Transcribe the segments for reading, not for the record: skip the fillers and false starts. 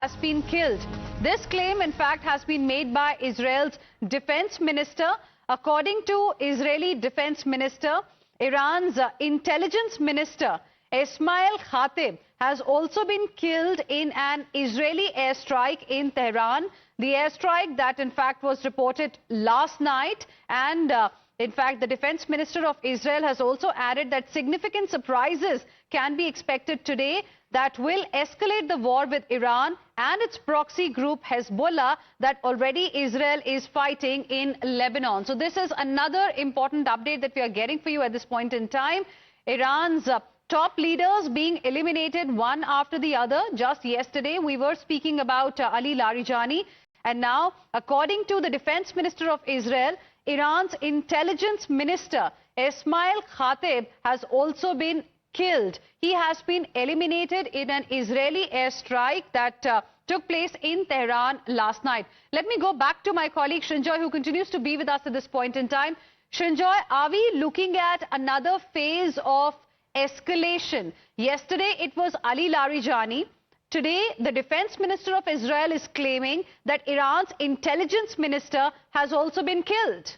has been killed. This claim, in fact, has been made by Israel's defense minister. According to Israeli defense minister, Iran's intelligence minister, Esmail Khatib, has also been killed in an Israeli airstrike in Tehran. The airstrike that, in fact, was reported last night. And in fact, the defense minister of Israel has also added that significant surprises can be expected today that will escalate the war with Iran and its proxy group Hezbollah that already Israel is fighting in Lebanon. So this is another important update that we are getting for you at this point in time. Iran's top leaders being eliminated one after the other. Just yesterday, we were speaking about Ali Larijani. And now, according to the defense minister of Israel, Iran's intelligence minister, Esmail Khatib, has also been killed. He has been eliminated in an Israeli airstrike that took place in Tehran last night. Let me go back to my colleague Srinjoy, who continues to be with us at this point in time. Srinjoy, are we looking at another phase of escalation? Yesterday, it was Ali Larijani. Today, the defense minister of Israel is claiming that Iran's intelligence minister has also been killed.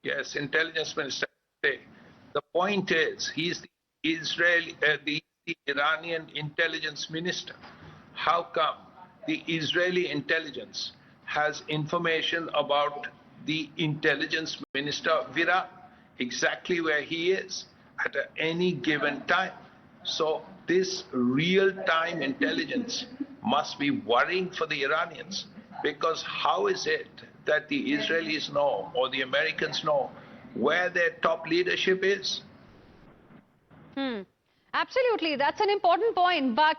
Yes, intelligence minister. The point is, he's the Iranian intelligence minister. How come the Israeli intelligence has information about the intelligence minister of Iran, exactly where he is at any given time? So this real-time intelligence must be worrying for the Iranians, because how is it that the Israelis know or the Americans know where their top leadership is? Absolutely, that's an important point. But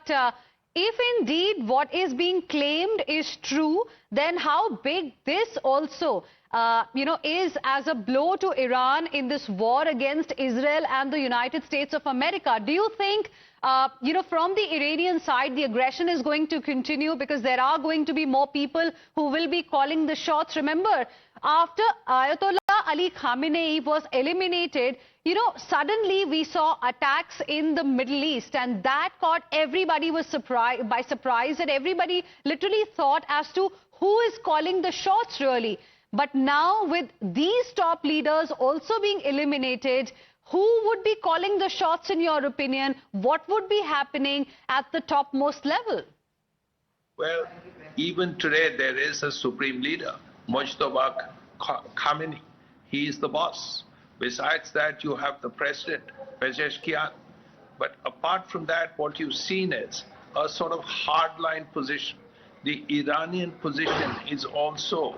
if indeed what is being claimed is true, then how big this also is as a blow to Iran in this war against Israel and the United States of America? Do you think, from the Iranian side, the aggression is going to continue because there are going to be more people who will be calling the shots? Remember, after Ayatollah Ali Khamenei was eliminated, suddenly we saw attacks in the Middle East, and that caught everybody by surprise, and everybody literally thought as to who is calling the shots really. But now, with these top leaders also being eliminated, who would be calling the shots in your opinion? What would be happening at the topmost level? Well, even today there is a supreme leader, Mujtaba Khamenei. He is the boss. Besides that, you have the president, Pezeshkian. But apart from that, what you've seen is a sort of hardline position. The Iranian position is also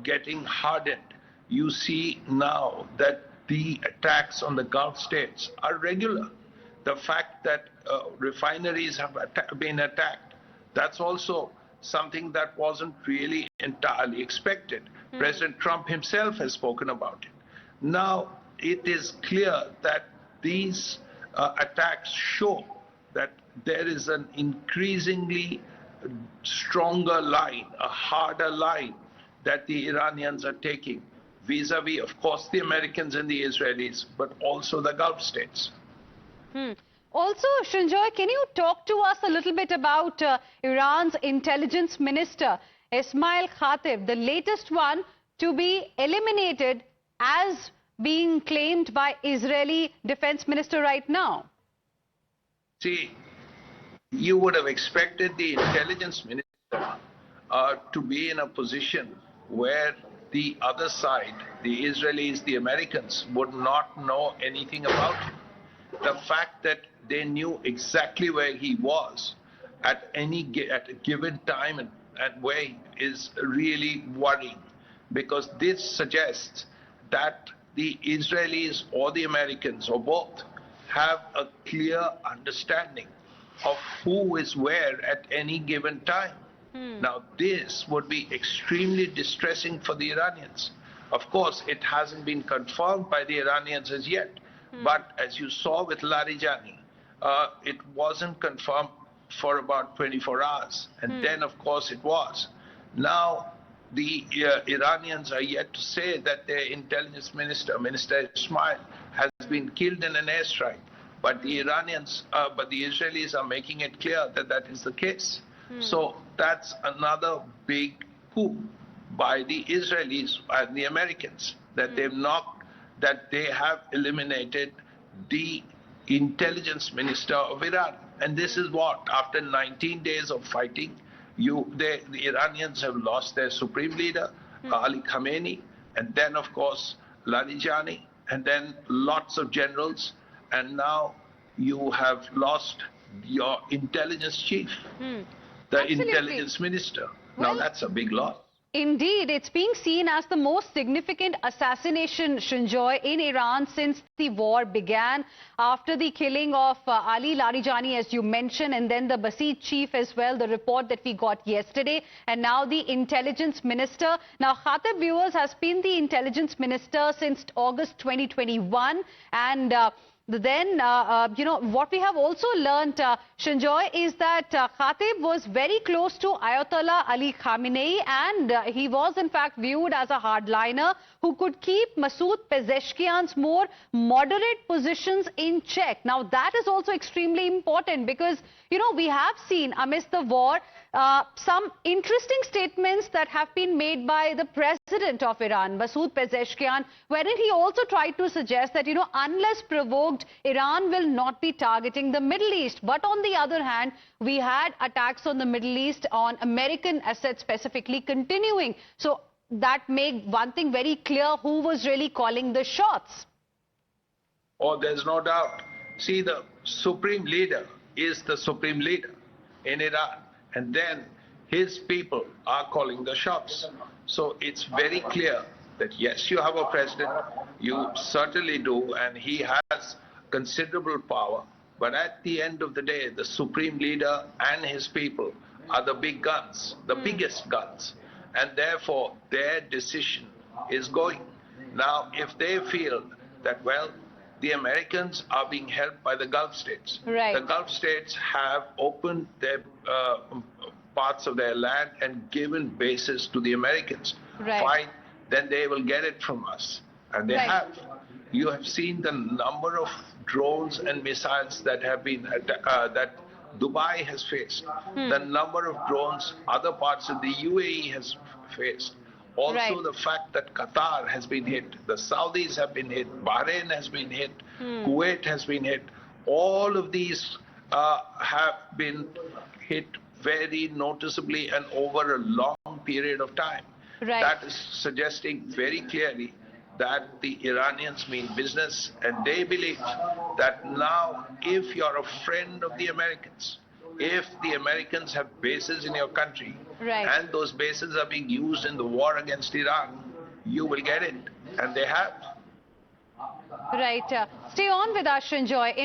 getting hardened. You see now that the attacks on the Gulf states are regular. The fact that refineries have been attacked, that's also something that wasn't really entirely expected. President Trump himself has spoken about it. Now, it is clear that these attacks show that there is an increasingly stronger line, a harder line that the Iranians are taking vis-a-vis, of course, the Americans and the Israelis, but also the Gulf states. Also, Srinjoy, can you talk to us a little bit about Iran's intelligence minister, Esmail Khatib, the latest one to be eliminated as being claimed by Israeli defense minister right now? See, you would have expected the intelligence minister to be in a position where the other side, the Israelis, the Americans, would not know anything about him. The fact that they knew exactly where he was at a given time and where he is really worrying, because this suggests that the Israelis or the Americans or both have a clear understanding of who is where at any given time. Now, this would be extremely distressing for the Iranians. Of course, it hasn't been confirmed by the Iranians as yet. But as you saw with Larijani, it wasn't confirmed for about 24 hours. And then, of course, it was. Now, the Iranians are yet to say that their intelligence minister, Minister Esmail, has been killed in an airstrike. But the Iranians, the Israelis are making it clear that that is the case. So that's another big coup by the Israelis and the Americans, that that they have eliminated the intelligence minister of Iran. And this is what, after 19 days of fighting, the Iranians have lost their supreme leader, Ali Khamenei, and then, of course, Larijani, and then lots of generals, and now you have lost your intelligence chief, the Absolutely. intelligence minister. Now Well, that's a big loss. Indeed, it's being seen as the most significant assassination, Shanjoy, in Iran since the war began, after the killing of Ali Larijani, as you mentioned, and then the Basit chief as well, the report that we got yesterday, and now the intelligence minister. Now, Khatib, viewers, has been the intelligence minister since August 2021, and then, what we have also learnt, Shanjoy, is that Khatib was very close to Ayatollah Ali Khamenei, and he was in fact viewed as a hardliner who could keep Masoud Pezeshkian's more moderate positions in check. Now, that is also extremely important because, we have seen amidst the war some interesting statements that have been made by the president of Iran, Masoud Pezeshkian, wherein he also tried to suggest that, unless provoked, Iran will not be targeting the Middle East. But on the other hand, we had attacks on the Middle East, on American assets specifically, continuing. So that made one thing very clear: who was really calling the shots? Oh, there's no doubt. See, the supreme leader is the supreme leader in Iran, and then his people are calling the shots. So it's very clear that yes, you have a president, you certainly do, and he has considerable power, but at the end of the day, the supreme leader and his people are the big guns, the biggest guns, and therefore their decision is going. Now, if they feel that, well, the Americans are being helped by the Gulf states. Right. The Gulf states have opened their parts of their land and given bases to the Americans. Right. Fine, then they will get it from us. And they have. You have seen the number of drones and missiles that have been that Dubai has faced. The number of drones other parts of the UAE has faced. Also the fact that Qatar has been hit, the Saudis have been hit, Bahrain has been hit, Kuwait has been hit. All of these have been hit very noticeably and over a long period of time. Right. That is suggesting very clearly that the Iranians mean business, and they believe that now, if you're a friend of the Americans, if the Americans have bases in your country, and those bases are being used in the war against Iran, you will get it, and they have. Right. Stay on with us, Shanjoy.